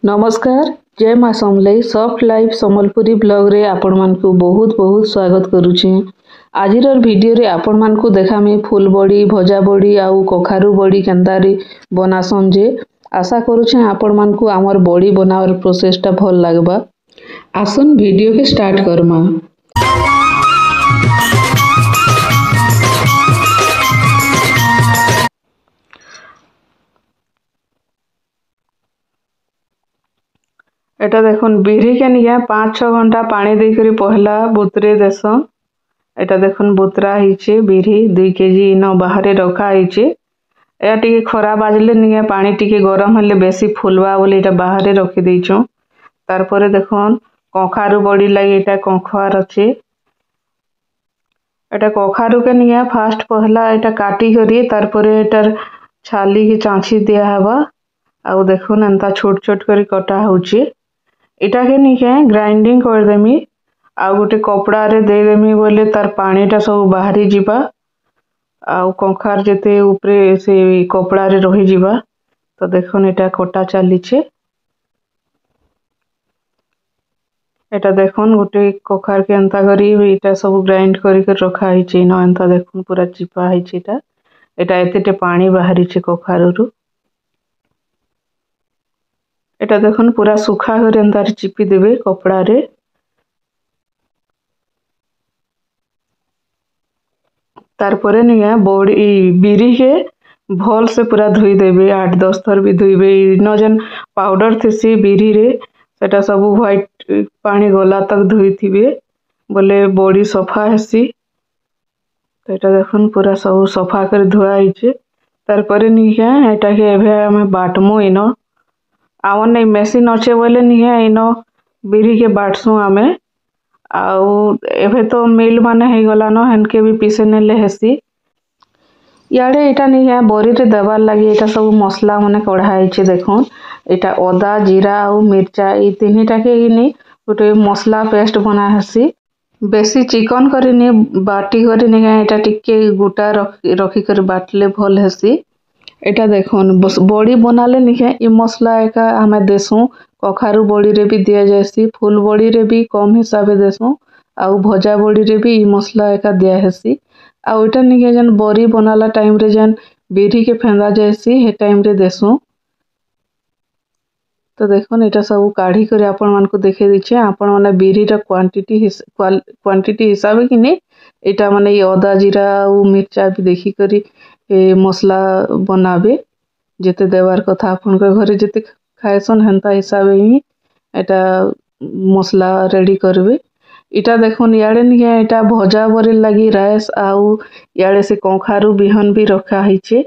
नमस्कार जय माँ Samalei soft life Sambalpuri blog रे आपण मानकु बहुत बहुत स्वागत करुछी। आजिर वीडियो रे आपण मानकु देखामी फूल बड़ी भजा बड़ी आउ कखारु बड़ी केंदारी बनासन जे आशा करुछे आपण मानकु आमर बड़ी बनावर प्रोसेस टा भल लागबा। आसन वीडियो के स्टार्ट करमा। एटा देखुन बिरी के निया 5-6 घंटा पानी देकरी पहला बुतरे देसन। एटा देखुन बुतरा हिचे बिरी 2 केजी इन बाहर रखा हिचे। या टिके खरा बाजले निया पानी टिके गरम हले बेसी फुलवा बोले एटा बाहर रखी देइछो। तार परे देखुन कखारु बड़ी लागि एटा कखवार अछि। एटा कखारु के निया फास्ट पहला एटा काटी करी तार परे एटार छाली के चांची दिया हबा। आउ देखुन एंता छोट छोट करी कटा होची। इटा के निके ग्राइंडिंग कर देमी आउ गोटे कपड़ा रे दे देमी बोले तार पानी टा सब बाहरी जिबा आउ कंखार जेते ऊपरे से कपड़ा रे रही जिबा। तो देखुन एटा कटा चलीछे। एटा देखुन गोटे कखार के एंता करी एटा सब ग्राइंड करी के रखा हिचे न एंता देखुन पूरा चिपा हिचे एटा। एटा एतेटे पानी बाहरी छे कखारु। एटा देखुन पूरा सुखा कर एंतार चिपी देबे कपड़ा रे। तार परे निया बड़ी बिरी के भल से पूरा धुई देबे 8-10 थर भी धुईबे। न जन पाउडर थेसी बिरी रे सेटा सब व्हाइट पानी गला तक धुई थिबे बोले बड़ी सफा हेसी। तो एटा देखुन पूरा सब सफा कर धुआ हिचे। तार परे निया एटा के एभे हमें बाटमु इनो आवन नहीं मेसिन अच्छे बोले नहीं है इनो बिरी के बाटसु आमे आउ एभे तो मिल माने हे गला न हनके भी पीसे नेले हेसी। याडे एटा नहीं है बरी रे देवार लागि एटा सब मसला माने कढ़ा हिचे देखुन। एटा अदा जीरा आउ मिर्चा ई तीनटा के इनी गोटे मसला पेस्ट बना हेसी। बेसी चिकन करी नि बाटी करी नि एटा टिके गुटा रखी कर बाटले भल हेसी। एटा देखुन बड़ी बनाले निके ई मसला एका हमें देसु कखारु बड़ी रे भी दिया जायसी फूल बड़ी रे भी कम हिसाबे देसु आउ भजा बड़ी रे भी ई मसला एका दिया हेसी। आउ एटा निके जन बड़ी बनाला टाइम रे जन बिरी के फेंदा जायसी हे टाइम रे देसु। तो देखुन एटा सब काढ़ी कर आपण मानकु देखे दिछे आपण माने बिरी रा क्वांटिटी हिसाबे किने एटा माने ई अदा जीरा आउ मिर्चा भी देखी करी मसला बनाबे जेते देवार कथा आपन के घरे जेते खायसन हंता हिसाबे ही एटा मसला रेडी करबे। इटा देखुन याडे निया एटा भजा बरे लगी राइस आउ याडे से कखारु बिहन भी रखा हिचे।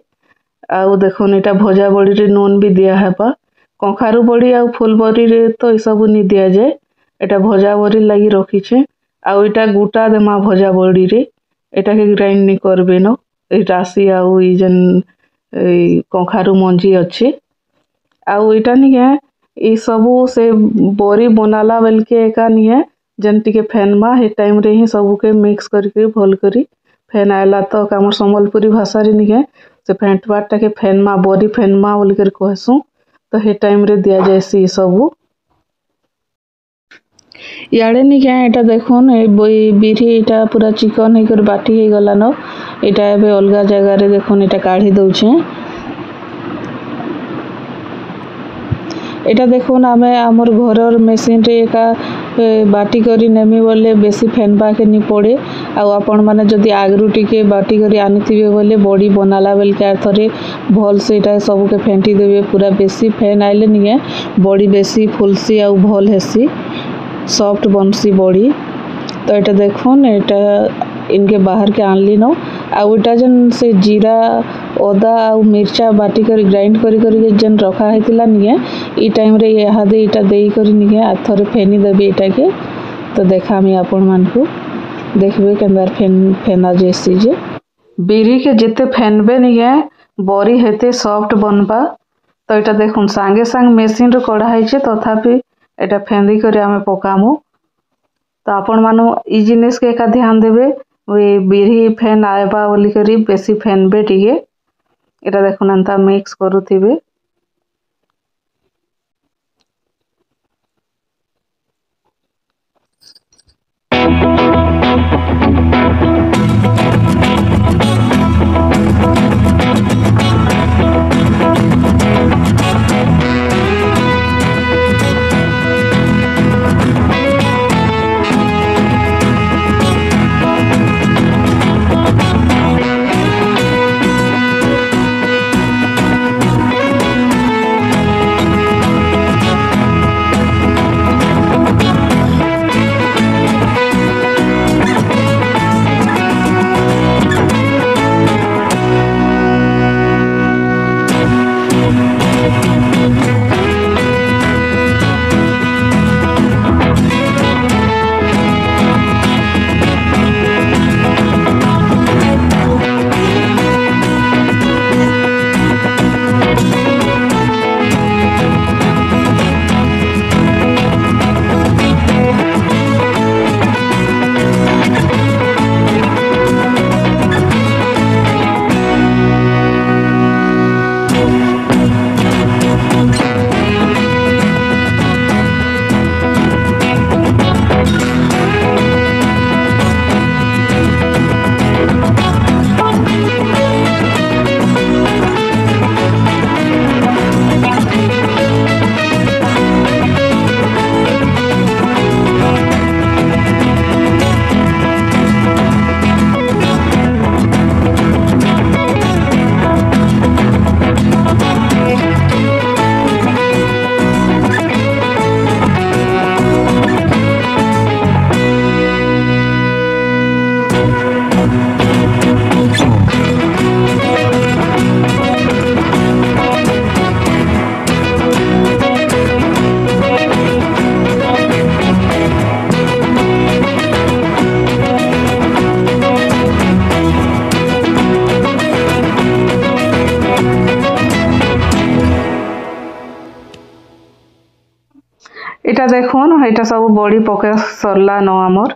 आउ देखुन एटा भजा बड़ी रे नून भी दिया हेबा। कखारु बड़ी आउ फूल बड़ी रे तो ई सब नि दिया जाए एटा भजा बड़ी लगी रखिछे। आउ एटा गुटा देमा भजा बड़ी रे एटा के ग्राइंड नि करबे न ए राशि आउ ई जन कखारु मंजी अच्छे। आउ इटा निया ई सबू से बरी बनाला बेल के एका निया जन टिके फेनमा हे टाइम रे ही सबू के मिक्स करके भल करी फेन आयला तो हमर संबलपुरी भाषा रे निया से फेंटवाटा के फेनमा बरी फेनमा बोल कर कहसु। तो हे टाइम रे दिया जायसी सबू। याडे निके एटा देखुन ए बिरी एटा पूरा चिकन हे कर बाटी हे गला न एटा एबे अलगा जगह रे देखुन एटा काढ़ी दउछे। एटा देखुन आमे हमर घरर मेसिन रे एका बाटी करी नेमी बोले बेसी फेनबा के नि पड़े। आउ आपण माने जदी आगरु टिके बाटी करी आनिथिबे बोले बड़ी बनाला बेल के थरे भल से एटा सब के फेंटी देबे पूरा बेसी फेन आइले निए बड़ी बेसी फुलसी आउ भल हेसी सॉफ्ट बनसी बड़ी। तो एटा देखुन एटा इनके बाहर के आनली न आउ एटा जन से जीरा अदा आउ मिर्चा बाटी कर ग्राइंड करी जन रखा हेतिला निए ई टाइम रे यहादे एटा देई करी निए आ थरे फेनी देबे एटा के। तो देखामी आपण मानकु देखबे केंदार फेना जेसी जे बिरी के जेते फेनबे निए बरी हेते सॉफ्ट बनबा। तो एटा देखुन संगे संग मेसिन रे कढ़ा हिचे तथापि एटा फेंदी करी आमे पकामु। तो आपण मानो ई जिनिस के एका ध्यान देबे वे बिरी फेन आएबा बोली करी बेसी फेनबे टिके एटा देखुन एंता मिक्स करूथिबे। এটা দেখুন এটা सब बड़ी पका सरला न आमर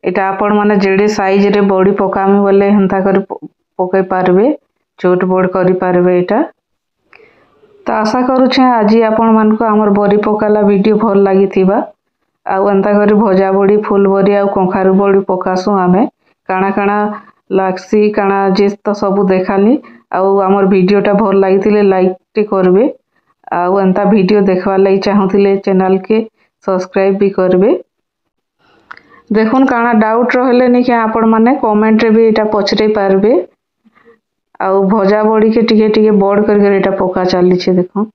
এটা आपण माने जेडे साइज रे बड़ी पकामी बोले हंता कर पकाई पारबे छोट बड़ करि पारबे एटा। तो आशा करूछे आज आपण मान को हमर बड़ी पकाला वीडियो भल लागिथिबा आ एंता करी भजा बड़ी फूल बड़ी आ कंखारू बड़ी पकासु आमे काना काना लागसी काना जे तो सब देखाली आ हमर वीडियोटा भल लागिथिले लाइक टे करबे आ एंता वीडियो देखवा लागि चाहुथिले चैनल के सब्सक्राइब भी करबे। देखुन काना डाउट रहले नि के आपण माने कमेंट रे भी एटा पछरे पारबे आ भजा बड़ी के टिके टिके बड़ कर एटा पका चली छे देखो।